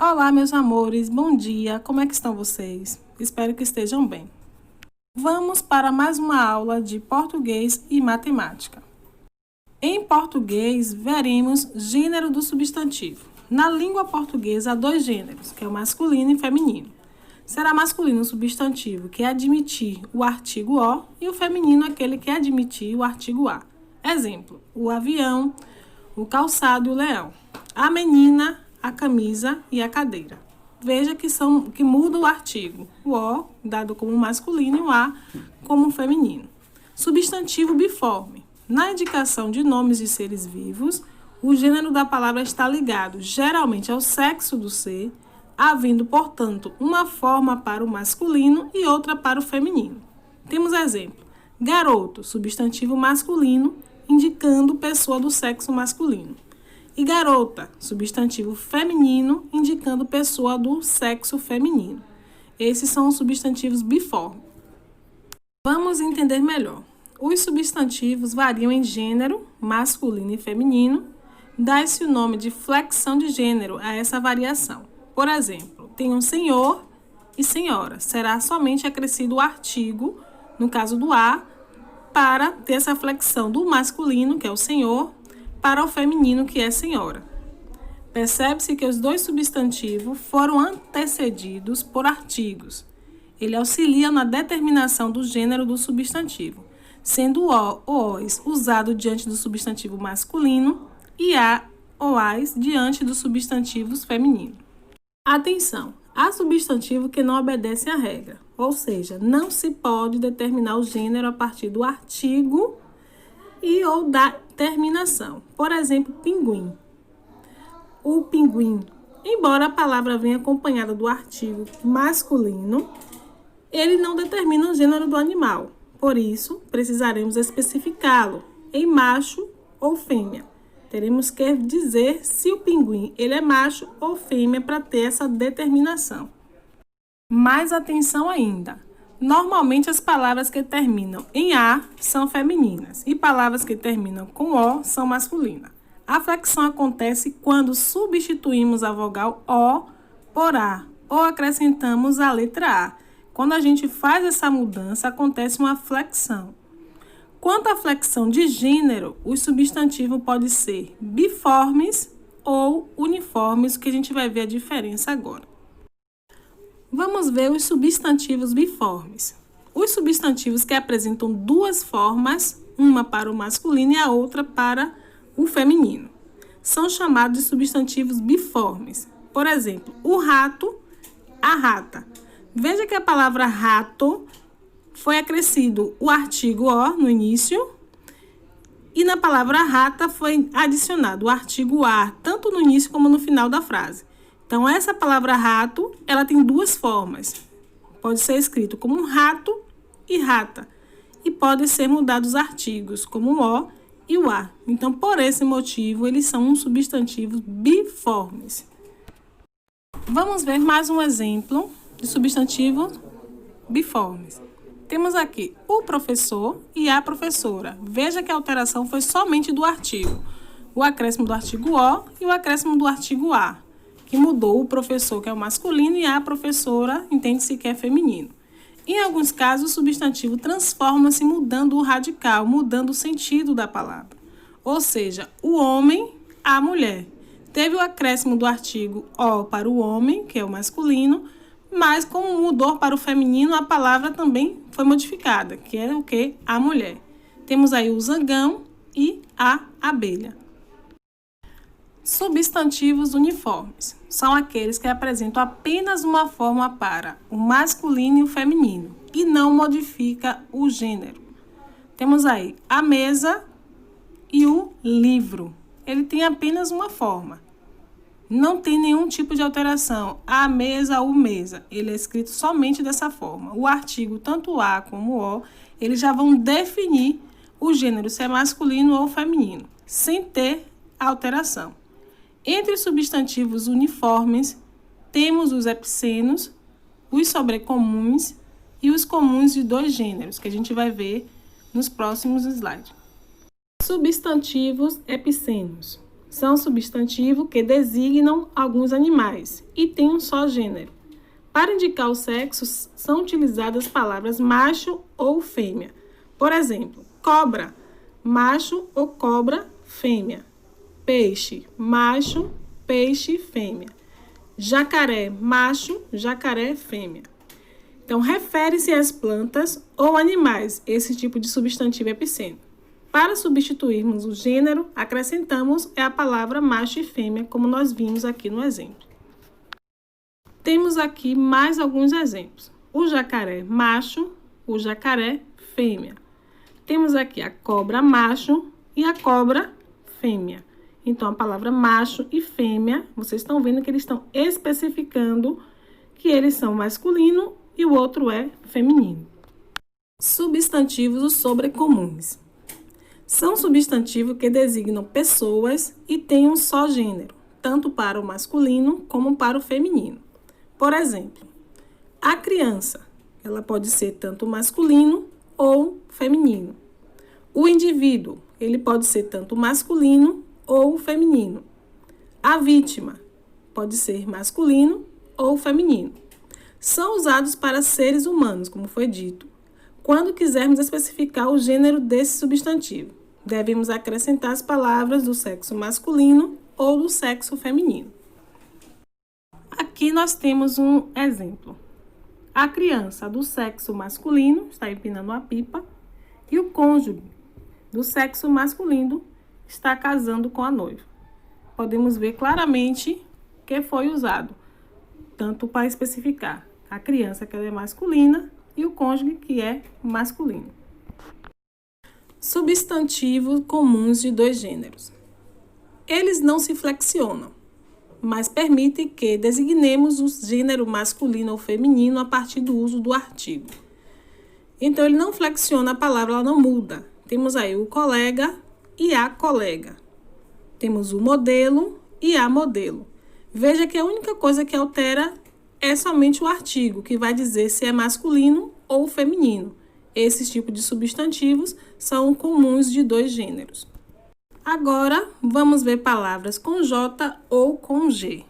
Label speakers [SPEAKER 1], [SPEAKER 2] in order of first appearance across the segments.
[SPEAKER 1] Olá, meus amores, bom dia, como é que estão vocês? Espero que estejam bem. Vamos para mais uma aula de português e matemática. Em português, veremos gênero do substantivo. Na língua portuguesa, há dois gêneros, que é o masculino e feminino. Será masculino o substantivo que admitir o artigo O e o feminino aquele que admitir o artigo A. Exemplo, o avião, o calçado e o leão. A menina, a camisa e a cadeira. Veja que muda o artigo. O O, dado como masculino, e o A como feminino. Substantivo biforme. Na indicação de nomes de seres vivos, o gênero da palavra está ligado, geralmente, ao sexo do ser, havendo, portanto, uma forma para o masculino e outra para o feminino. Temos exemplo. Garoto, substantivo masculino, indicando pessoa do sexo masculino. E garota, substantivo feminino, indicando pessoa do sexo feminino. Esses são os substantivos biformes. Vamos entender melhor. Os substantivos variam em gênero, masculino e feminino. Dá-se o nome de flexão de gênero a essa variação. Por exemplo, tem um senhor e senhora. Será somente acrescido o artigo, no caso do A, para ter essa flexão do masculino, que é o senhor, para o feminino, que é senhora. Percebe-se que os dois substantivos foram antecedidos por artigos. Ele auxilia na determinação do gênero do substantivo, sendo o, os usado diante do substantivo masculino e a, oais, diante dos substantivos femininos. Atenção! Há substantivo que não obedece à regra, ou seja, não se pode determinar o gênero a partir do artigo e ou da terminação. Por exemplo, pinguim. O pinguim, embora a palavra venha acompanhada do artigo masculino, ele não determina o gênero do animal. Por isso, precisaremos especificá-lo em macho ou fêmea. Teremos que dizer se o pinguim ele é macho ou fêmea para ter essa determinação. Mais atenção ainda. Normalmente as palavras que terminam em A são femininas e palavras que terminam com O são masculinas. A flexão acontece quando substituímos a vogal O por A ou acrescentamos a letra A. Quando a gente faz essa mudança, acontece uma flexão. Quanto à flexão de gênero, os substantivos podem ser biformes ou uniformes, que a gente vai ver a diferença agora. Vamos ver os substantivos biformes. Os substantivos que apresentam duas formas, uma para o masculino e a outra para o feminino, são chamados de substantivos biformes. Por exemplo, o rato, a rata. Veja que a palavra rato foi acrescido o artigo O no início e na palavra rata foi adicionado o artigo A, tanto no início como no final da frase. Então, essa palavra rato, ela tem duas formas. Pode ser escrito como rato e rata. E pode ser mudados os artigos, como o O e o A. Então, por esse motivo, eles são substantivos biformes. Vamos ver mais um exemplo de substantivos biformes. Temos aqui o professor e a professora. Veja que a alteração foi somente do artigo. O acréscimo do artigo O e o acréscimo do artigo A, que mudou o professor, que é o masculino, e a professora, entende-se que é feminino. Em alguns casos, o substantivo transforma-se mudando o radical, mudando o sentido da palavra. Ou seja, o homem, a mulher. Teve o acréscimo do artigo O para o homem, que é o masculino, mas como mudou para o feminino, a palavra também foi modificada, que é o que? A mulher. Temos aí o zangão e a abelha. Substantivos uniformes são aqueles que apresentam apenas uma forma para o masculino e o feminino e não modifica o gênero. Temos aí a mesa e o livro. Ele tem apenas uma forma. Não tem nenhum tipo de alteração. A mesa, o mesa. Ele é escrito somente dessa forma. O artigo, tanto o A como o O, eles já vão definir o gênero, se é masculino ou feminino, sem ter alteração. Entre os substantivos uniformes, temos os epicenos, os sobrecomuns e os comuns de dois gêneros, que a gente vai ver nos próximos slides. Substantivos epicenos. são substantivos que designam alguns animais e têm um só gênero. Para indicar o sexo, são utilizadas palavras macho ou fêmea. Por exemplo, cobra, macho ou cobra, fêmea. Peixe, macho, peixe, fêmea. Jacaré, macho, jacaré, fêmea. Então, refere-se às plantas ou animais, esse tipo de substantivo epiceno. Para substituirmos o gênero, acrescentamos a palavra macho e fêmea, como nós vimos aqui no exemplo. Temos aqui mais alguns exemplos. O jacaré macho, o jacaré fêmea. Temos aqui a cobra macho e a cobra fêmea. Então, a palavra macho e fêmea, vocês estão vendo que eles estão especificando que eles são masculino e o outro é feminino. Substantivos sobrecomuns. São substantivos que designam pessoas e têm um só gênero, tanto para o masculino como para o feminino. Por exemplo, a criança, ela pode ser tanto masculino ou feminino. O indivíduo, ele pode ser tanto masculino ou feminino. A vítima pode ser masculino ou feminino. São usados para seres humanos, como foi dito. Quando quisermos especificar o gênero desse substantivo, devemos acrescentar as palavras do sexo masculino ou do sexo feminino. Aqui nós temos um exemplo. A criança do sexo masculino está empinando a pipa e o cônjuge do sexo masculino está casando com a noiva. Podemos ver claramente que foi usado, tanto para especificar a criança que ela é masculina e o cônjuge que é masculino. Substantivos comuns de dois gêneros. Eles não se flexionam, mas permitem que designemos o gênero masculino ou feminino a partir do uso do artigo. Então, ele não flexiona a palavra, ela não muda. Temos aí o colega e a colega. Temos o modelo e a modelo. Veja que a única coisa que altera é somente o artigo, que vai dizer se é masculino ou feminino. Esses tipos de substantivos são comuns de dois gêneros. Agora, vamos ver palavras com J ou com G.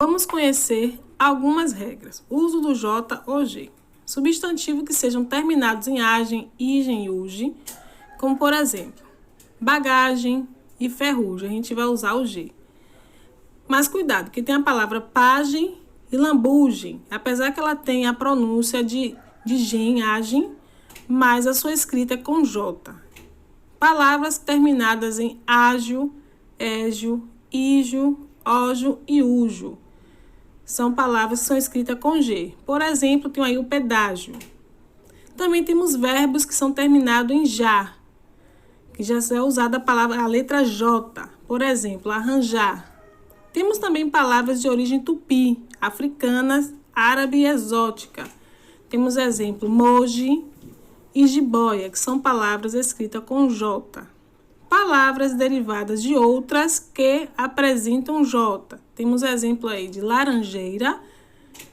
[SPEAKER 1] Vamos conhecer algumas regras. Uso do J ou G. Substantivos que sejam terminados em agem, igen e uge, como por exemplo, bagagem e ferrugem, a gente vai usar o G. Mas cuidado, que tem a palavra pagem e lambugem, apesar que ela tem a pronúncia de gen, agem, mas a sua escrita é com J. Palavras terminadas em ágio, égio, ígio, ógio e ujo. São palavras que são escritas com G. Por exemplo, tem aí o pedágio. Também temos verbos que são terminados em já, que já é usada a letra J. Por exemplo, arranjar. Temos também palavras de origem tupi, africanas, árabe e exótica. Temos exemplo moji e jiboia, que são palavras escritas com J. Palavras derivadas de outras que apresentam J. Temos exemplo aí de laranjeira,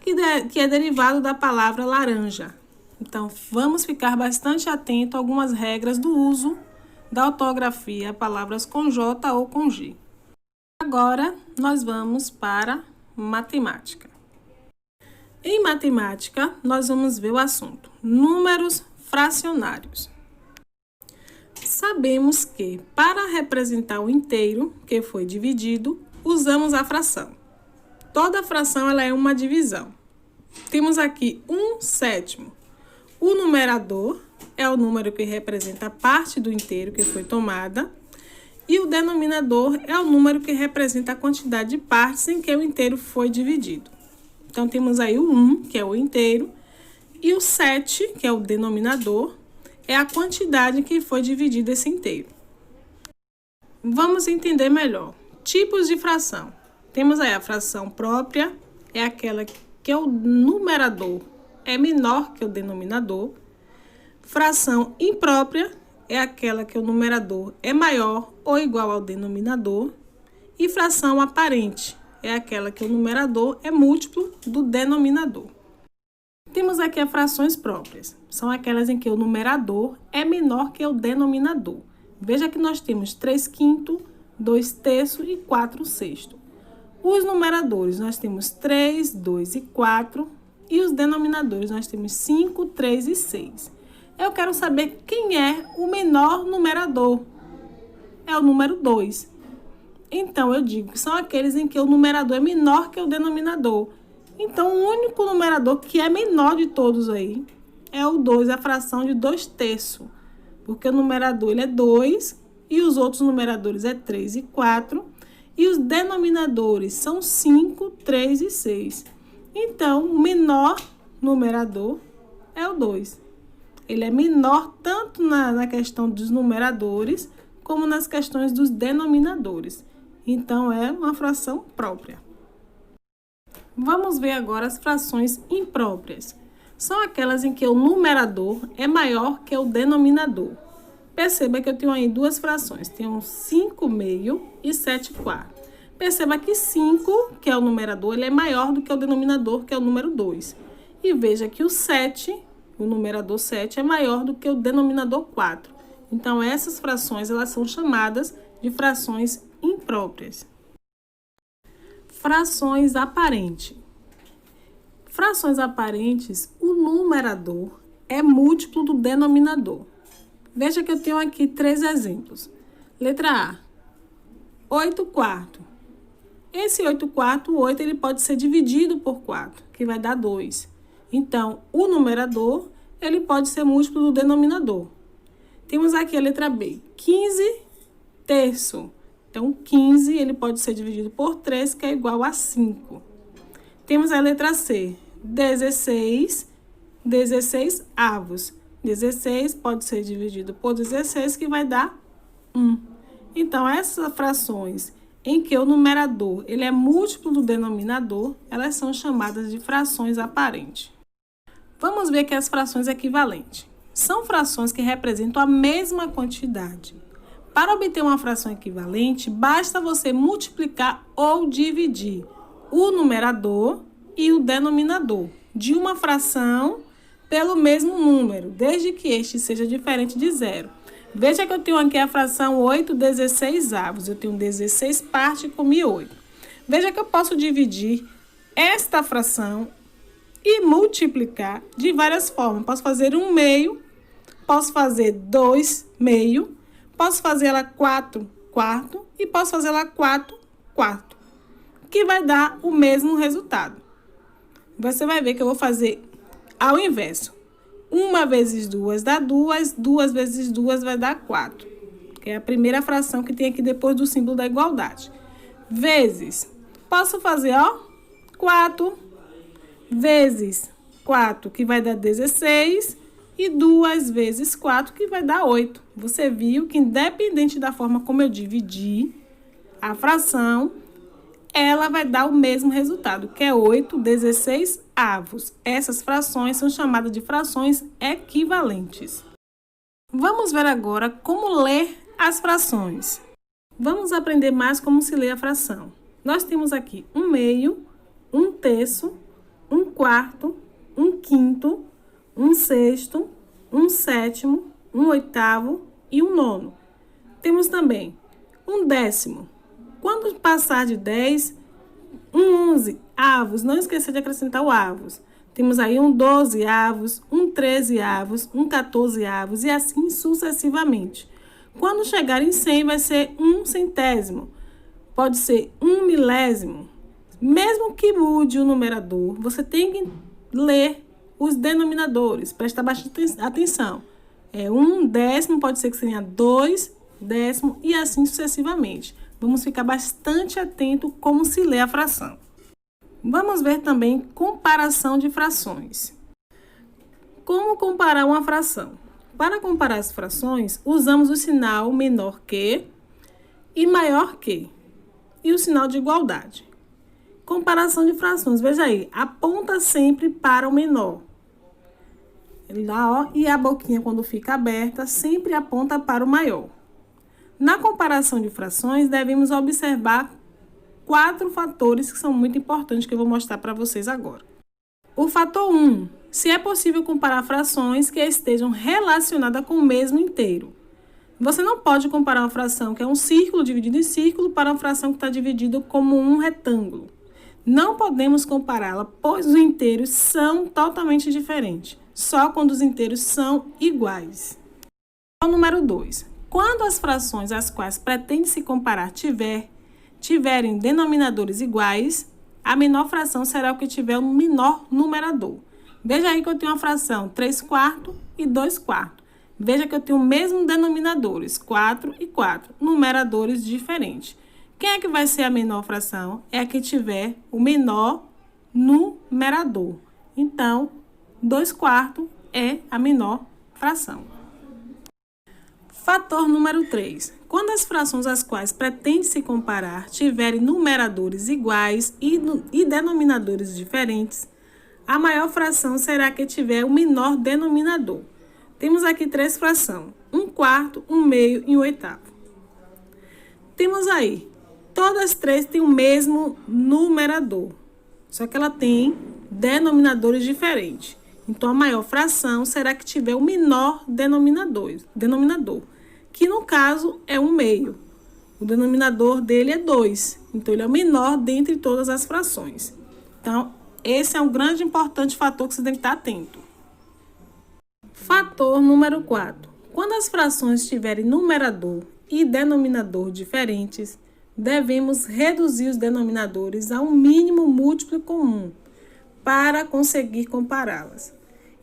[SPEAKER 1] que é derivado da palavra laranja. Então, vamos ficar bastante atento a algumas regras do uso da ortografia, palavras com J ou com G. Agora, nós vamos para matemática. Em matemática, nós vamos ver o assunto números fracionários. Sabemos que, para representar o inteiro que foi dividido, usamos a fração. Toda fração ela é uma divisão. Temos aqui 1/7. O numerador é o número que representa a parte do inteiro que foi tomada. E o denominador é o número que representa a quantidade de partes em que o inteiro foi dividido. Então, temos aí o 1, que é o inteiro, e o 7, que é o denominador, é a quantidade que foi dividido esse inteiro. Vamos entender melhor. Tipos de fração. Temos aí a fração própria, é aquela que o numerador é menor que o denominador. Fração imprópria é aquela que o numerador é maior ou igual ao denominador. E fração aparente é aquela que o numerador é múltiplo do denominador. Temos aqui as frações próprias. São aquelas em que o numerador é menor que o denominador. Veja que nós temos 3/5, 2/3 e 4/6. Os numeradores, nós temos 3, 2 e 4. E os denominadores, nós temos 5, 3 e 6. Eu quero saber quem é o menor numerador. É o número 2. Então, eu digo que são aqueles em que o numerador é menor que o denominador. Então, o único numerador que é menor de todos aí é o 2, a fração de 2/3. Porque o numerador ele é 2 e os outros numeradores é 3 e 4. E os denominadores são 5, 3 e 6. Então, o menor numerador é o 2. Ele é menor tanto na questão dos numeradores, como nas questões dos denominadores. Então, é uma fração própria. Vamos ver agora as frações impróprias. São aquelas em que o numerador é maior que o denominador. Perceba que eu tenho aí duas frações. Tenho 5/2 e 7/4. Perceba que 5, que é o numerador, ele é maior do que o denominador, que é o número 2. E veja que o 7, o numerador 7, é maior do que o denominador 4. Então, essas frações, elas são chamadas de frações impróprias. Frações aparentes. Frações aparentes, o numerador é múltiplo do denominador. Veja que eu tenho aqui 3 exemplos. Letra A, 8/4. Esse 8/4, o 8, ele pode ser dividido por 4, que vai dar 2. Então, o numerador, ele pode ser múltiplo do denominador. Temos aqui a letra B, 15/3. Então, 15, ele pode ser dividido por 3, que é igual a 5. Temos a letra C, 16/16. 16 pode ser dividido por 16, que vai dar 1. Então, essas frações em que o numerador ele é múltiplo do denominador, elas são chamadas de frações aparentes. Vamos ver aqui as frações equivalentes. São frações que representam a mesma quantidade. Para obter uma fração equivalente, basta você multiplicar ou dividir o numerador e o denominador de uma fração pelo mesmo número, desde que este seja diferente de zero. Veja que eu tenho aqui a fração 8/16. Eu tenho 16 partes com 1.008. Veja que eu posso dividir esta fração e multiplicar de várias formas. Posso fazer 1/2, posso fazer 2/2, posso fazer ela 4/4 e posso fazer ela 4/4, que vai dar o mesmo resultado. Você vai ver que eu vou fazer ao inverso. 1 vezes 2 dá 2, 2 vezes 2 vai dar 4, que é a primeira fração que tem aqui depois do símbolo da igualdade. Vezes, posso fazer, 4 vezes 4, que vai dar 16, e 2 vezes 4, que vai dar 8. Você viu que, independente da forma como eu dividi a fração, ela vai dar o mesmo resultado, que é 8/16. Essas frações são chamadas de frações equivalentes. Vamos ver agora como ler as frações. Vamos aprender mais como se lê a fração. Nós temos aqui 1/2, 1/3, 1/4, 1/5, 1/6, 1/7, 1/8 e 1/9. Temos também 1/10. Quando passar de 10, 1/11. Não esqueça de acrescentar o avos. Temos aí 1/12, 1/13, 1/14 e assim sucessivamente. Quando chegar em 100, vai ser 1/100. Pode ser 1/1000. Mesmo que mude o numerador, você tem que ler os denominadores. Presta bastante atenção. 1/10, pode ser que seja 2/10 e assim sucessivamente. Vamos ficar bastante atento como se lê a fração. Vamos ver também comparação de frações. Como comparar uma fração? Para comparar as frações, usamos o sinal menor que e maior que, e o sinal de igualdade. Comparação de frações, veja aí, aponta sempre para o menor. Lá, e a boquinha, quando fica aberta, sempre aponta para o maior. Na comparação de frações, devemos observar 4 fatores que são muito importantes, que eu vou mostrar para vocês agora. O fator 1, se é possível comparar frações que estejam relacionadas com o mesmo inteiro. Você não pode comparar uma fração que é um círculo dividido em círculo para uma fração que está dividida como um retângulo. Não podemos compará-la, pois os inteiros são totalmente diferentes, só quando os inteiros são iguais. O número 2. Quando as frações às quais pretende se comparar tiverem denominadores iguais, a menor fração será o que tiver o menor numerador. Veja aí que eu tenho uma fração 3/4 e 2/4. Veja que eu tenho o mesmo denominadores, 4 e 4, numeradores diferentes. Quem é que vai ser a menor fração? É a que tiver o menor numerador. Então, 2/4 é a menor fração. Fator número 3. Quando as frações às quais pretende se comparar tiverem numeradores iguais e denominadores diferentes, a maior fração será a que tiver o menor denominador. Temos aqui 3 frações, 1/4, 1/2 e 1/8. Temos aí, todas 3 têm o mesmo numerador, só que ela tem denominadores diferentes. Então, a maior fração será que tiver o menor denominador, que no caso é 1/2. O denominador dele é 2, então ele é o menor dentre todas as frações. Então, esse é um grande e importante fator que você tem que estar atento. Fator número 4. Quando as frações tiverem numerador e denominador diferentes, devemos reduzir os denominadores a um mínimo múltiplo comum para conseguir compará-las.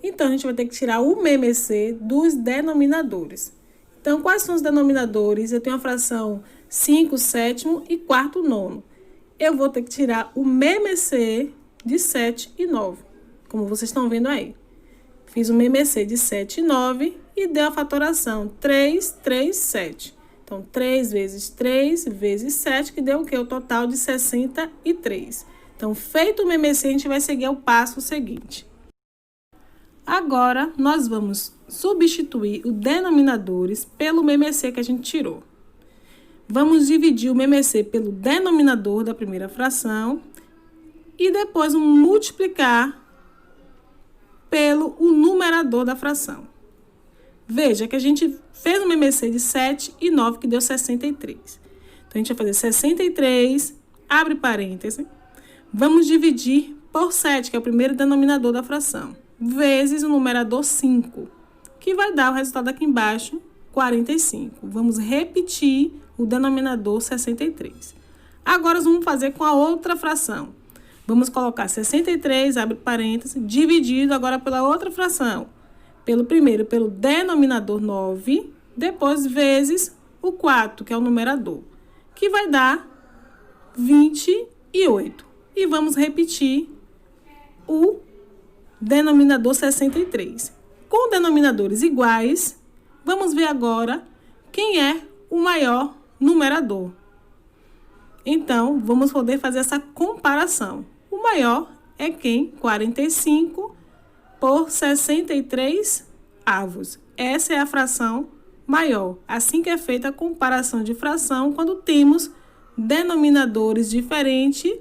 [SPEAKER 1] Então, a gente vai ter que tirar o MMC dos denominadores. Então, quais são os denominadores? Eu tenho a fração 5/7 e 4/9. Eu vou ter que tirar o MMC de 7 e 9, como vocês estão vendo aí. Fiz o MMC de 7 e 9 e deu a fatoração 3, 3, 7. Então, 3 vezes 3 vezes 7, que deu o quê? O total de 63. Então, feito o MMC, a gente vai seguir ao passo seguinte. Agora, nós vamos substituir os denominadores pelo MMC que a gente tirou. Vamos dividir o MMC pelo denominador da primeira fração e depois multiplicar pelo numerador da fração. Veja que a gente fez um MMC de 7 e 9, que deu 63. Então, a gente vai fazer 63, abre parêntese, vamos dividir por 7, que é o primeiro denominador da fração, vezes o numerador 5, que vai dar o resultado aqui embaixo, 45. Vamos repetir o denominador 63. Agora, vamos fazer com a outra fração. Vamos colocar 63, abre parênteses, dividido agora pela outra fração. Pelo denominador 9, depois vezes o 4, que é o numerador, que vai dar 28. E vamos repetir o denominador 63. Com denominadores iguais, vamos ver agora quem é o maior numerador. Então, vamos poder fazer essa comparação. O maior é quem? 45 por 63 avos. Essa é a fração maior. Assim que é feita a comparação de fração quando temos denominadores diferentes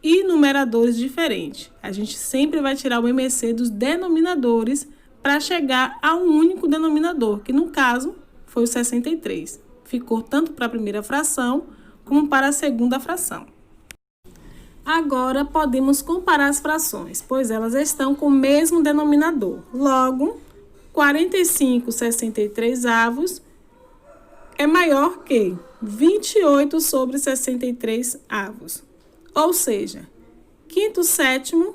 [SPEAKER 1] e numeradores diferentes. A gente sempre vai tirar o MMC dos denominadores para chegar a um único denominador, que no caso foi o 63. Ficou tanto para a primeira fração como para a segunda fração. Agora, podemos comparar as frações, pois elas estão com o mesmo denominador. Logo, 45 63 avos é maior que 28 sobre 63 avos. Ou seja, quinto sétimo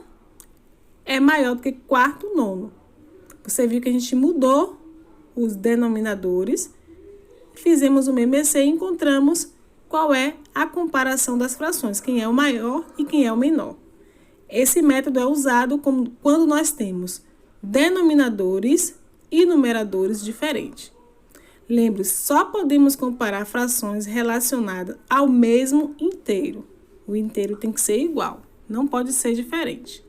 [SPEAKER 1] é maior do que quarto nono. Você viu que a gente mudou os denominadores, fizemos o MMC e encontramos qual é a comparação das frações, quem é o maior e quem é o menor. Esse método é usado quando nós temos denominadores e numeradores diferentes. Lembre-se, só podemos comparar frações relacionadas ao mesmo inteiro. O inteiro tem que ser igual, não pode ser diferente.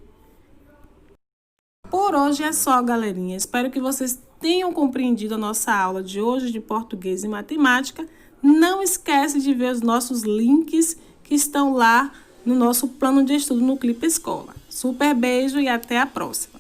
[SPEAKER 1] Por hoje é só, galerinha. Espero que vocês tenham compreendido a nossa aula de hoje de português e matemática. Não esquece de ver os nossos links que estão lá no nosso plano de estudo no Clipe Escola. Super beijo e até a próxima!